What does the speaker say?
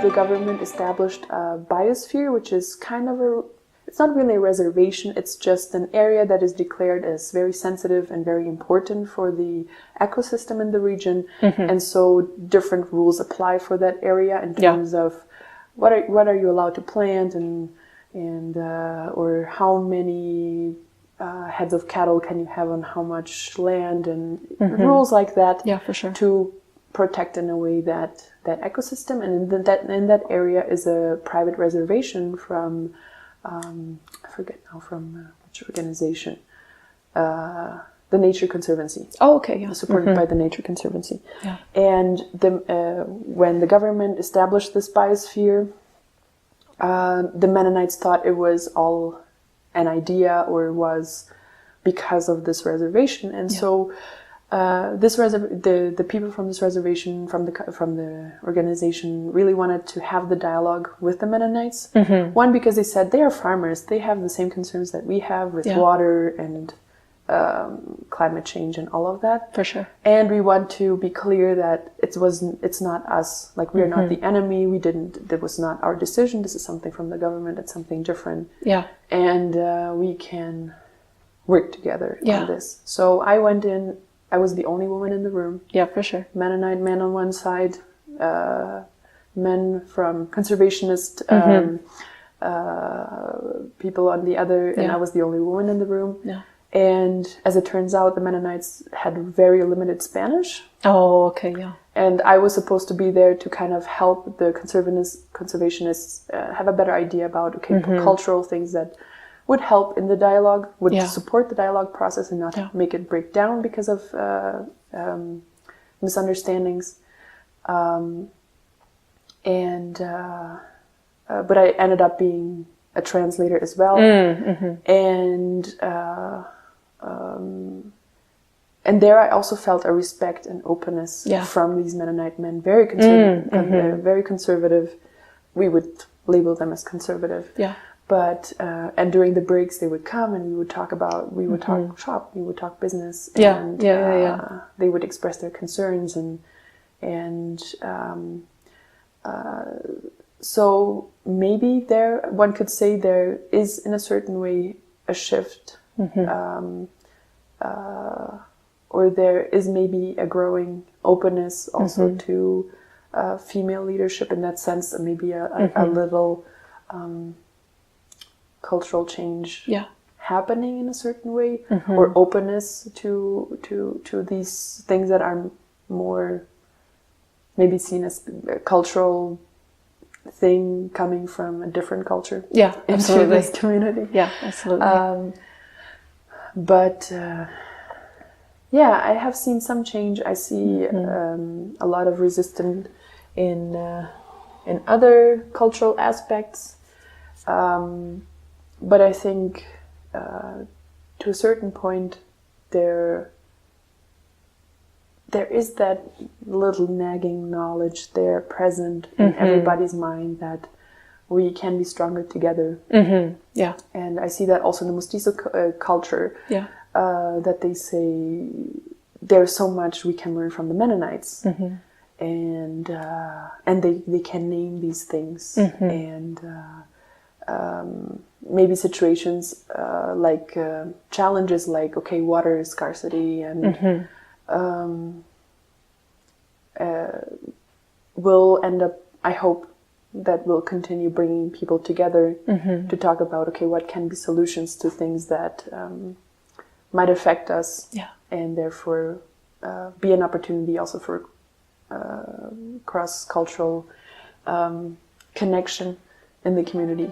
the government established a biosphere, which is kind of it's not really a reservation, it's just an area that is declared as very sensitive and very important for the ecosystem in the region. And so different rules apply for that area in terms of what are you allowed to plant and or how many heads of cattle can you have on how much land, and rules like that. Yeah, for sure. To protect in a way that ecosystem, and in that area is a private reservation from I forget now from which organization, the Nature Conservancy. Oh, okay, yeah. Supported by the Nature Conservancy. Yeah. And when the government established this biosphere, the Mennonites thought it was all an idea, or was because of this reservation, and so the people from this reservation, from the organization, really wanted to have the dialogue with the Mennonites. One, because they said they are farmers, they have the same concerns that we have with water and climate change and all of that. For sure. And we want to be clear that it's not us. Like, we are not the enemy. That was not our decision. This is something from the government. It's something different. Yeah. And we can work together on this. So I went in. I was the only woman in the room. Yeah, for sure. Mennonite men on one side, men from conservationist people on the other, and I was the only woman in the room. Yeah. And as it turns out, the Mennonites had very limited Spanish. Oh, okay, yeah. And I was supposed to be there to kind of help the conservationists have a better idea about, cultural things that would help in the dialogue, would support the dialogue process and not make it break down because of misunderstandings. But I ended up being a translator as well. And there I also felt a respect and openness from these Mennonite men, very conservative, very conservative. We would label them as conservative. Yeah. But and during the breaks they would come and we would talk shop, we would talk business. And, they would express their concerns and so maybe one could say there is in a certain way a shift, or there is maybe a growing openness also to female leadership in that sense, and maybe a little cultural change happening in a certain way, or openness to these things that are more maybe seen as a cultural thing coming from a different culture. Yeah, absolutely. Into this community. Yeah, absolutely. But I have seen some change. I see a lot of resistance in other cultural aspects. But I think to a certain point there is that little nagging knowledge there present in everybody's mind that we can be stronger together. Yeah. And I see that also in the mestizo culture, that they say there's so much we can learn from the Mennonites. And they can name these things. And maybe situations like challenges like, water scarcity and will end up, I hope, that will continue bringing people together to talk about, what can be solutions to things that might affect us, and therefore be an opportunity also for cross-cultural connection in the community.